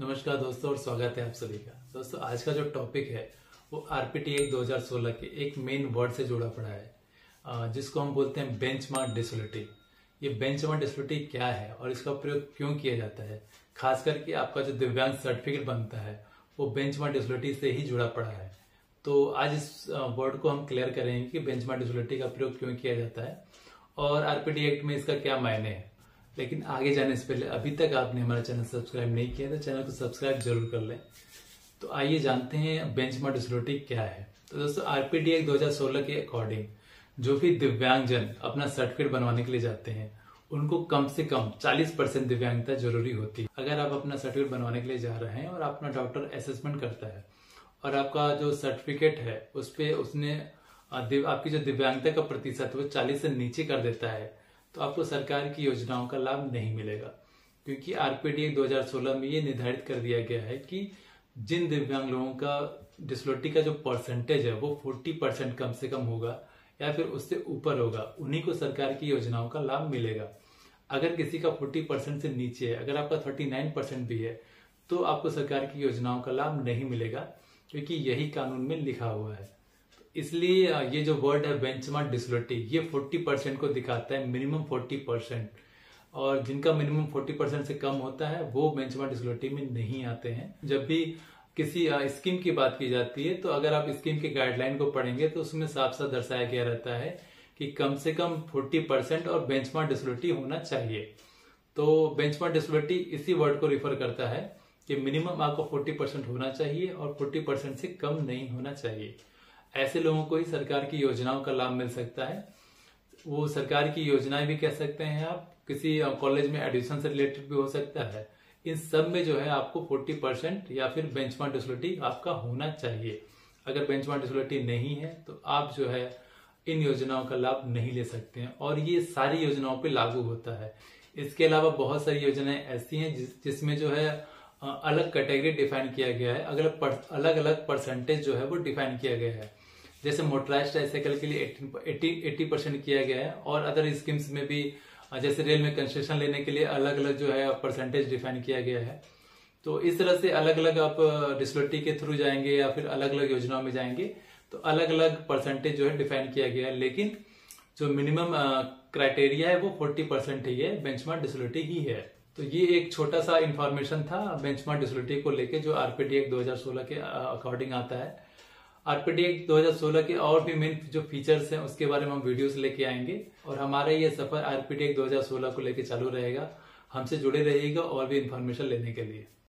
नमस्कार दोस्तों और स्वागत है आप सभी का। दोस्तों आज का जो टॉपिक है वो आरपीटी एक्ट 2016 के एक मेन वर्ड से जुड़ा पड़ा है, जिसको हम बोलते हैं बेंचमार्क डिसबिलिटी। ये बेंचमार्क डिसबिलिटी क्या है और इसका प्रयोग क्यों किया जाता है, खास करके आपका जो दिव्यांग सर्टिफिकेट बनता है वो बेंचमार्क डिसबिलिटी से ही जुड़ा पड़ा है। तो आज इस वर्ड को हम क्लियर करेंगे कि बेंचमार्क डिसबिलिटी का प्रयोग क्यों किया जाता है और आरपीटी एक्ट में इसका क्या मायने है। लेकिन आगे जाने से पहले अभी तक आपने हमारा चैनल सब्सक्राइब नहीं किया तो चैनल को सब्सक्राइब जरूर कर लें। तो आइए जानते हैं बेंचमार्क डिसबिलिटी क्या है। तो दोस्तों आरपीटी एक्ट 2016 के अकॉर्डिंग जो भी दिव्यांगजन अपना सर्टिफिकेट बनवाने के लिए जाते हैं उनको कम से कम 40% दिव्यांगता जरूरी होती है। अगर आप अपना सर्टिफिकेट बनवाने के लिए जा रहे हैं और अपना डॉक्टर असेसमेंट करता है और आपका जो सर्टिफिकेट है उस पे उसने आपकी जो दिव्यांगता का प्रतिशत वो 40 से नीचे कर देता है तो आपको सरकार की योजनाओं का लाभ नहीं मिलेगा, क्योंकि आरपीटी 2016 में ये निर्धारित कर दिया गया है कि जिन दिव्यांग लोगों का डिसबिलिटी का जो परसेंटेज है वो 40% कम से कम होगा या फिर उससे ऊपर होगा, उन्हीं को सरकार की योजनाओं का लाभ मिलेगा। अगर किसी का 40% से नीचे है, अगर आपका 39% भी है तो आपको सरकार की योजनाओं का लाभ नहीं मिलेगा, क्योंकि यही कानून में लिखा हुआ है। इसलिए ये जो वर्ड है बेंचमार्क डिसबिलिटी ये 40% को दिखाता है, मिनिमम 40%, और जिनका मिनिमम 40% से कम होता है वो बेंचमार्क डिसबिलिटी में नहीं आते हैं। जब भी किसी स्कीम की बात की जाती है तो अगर आप स्कीम के गाइडलाइन को पढ़ेंगे तो उसमें साफ साफ दर्शाया गया रहता है कि कम से कम 40% और बेंचमार्क डिसबिलिटी होना चाहिए। तो बेंचमार्क डिसबिलिटी इसी वर्ड को रिफर करता है कि मिनिमम आपको 40% होना चाहिए और 40% से कम नहीं होना चाहिए। ऐसे लोगों को ही सरकार की योजनाओं का लाभ मिल सकता है। वो सरकार की योजनाएं भी कह सकते हैं, आप किसी कॉलेज में एडमिशन से रिलेटेड भी हो सकता है। इन सब में जो है आपको 40% या फिर बेंचमार्क डिसबिलिटी आपका होना चाहिए। अगर बेंचमार्क डिसबिलिटी नहीं है तो आप जो है इन योजनाओं का लाभ नहीं ले सकते हैं, और ये सारी योजनाओं पे लागू होता है। इसके अलावा बहुत सारी योजनाएं ऐसी हैं जिसमें जो है अलग कैटेगरी डिफाइन किया गया है, अलग अलग परसेंटेज जो है वो डिफाइन किया गया है। जैसे मोटराइज्ड ट्राइसाइकिल के लिए 80% किया गया है, और अदर स्कीम्स में भी जैसे रेल में कंसेशन लेने के लिए अलग अलग जो है परसेंटेज डिफाइन किया गया है। तो इस तरह से अलग अलग आप डिसबिलिटी के थ्रू जाएंगे या फिर अलग अलग योजनाओं में जाएंगे तो अलग अलग परसेंटेज जो है डिफाइन किया गया है, लेकिन जो मिनिमम क्राइटेरिया है वो 40% ही है, बेंचमार्क डिसबिलिटी ही है। तो ये एक छोटा सा इंफॉर्मेशन था बेंचमार्क डिसबिलिटी को लेके जो आरपीटी एक्ट 2016 के अकॉर्डिंग आता है। आरपीटी एक्ट 2016 के और भी मेन जो फीचर्स हैं उसके बारे में हम वीडियोस लेके आएंगे, और हमारा ये सफर आरपीटी एक्ट 2016 को लेके चालू रहेगा। हमसे जुड़े रहिएगा और भी इंफॉर्मेशन लेने के लिए।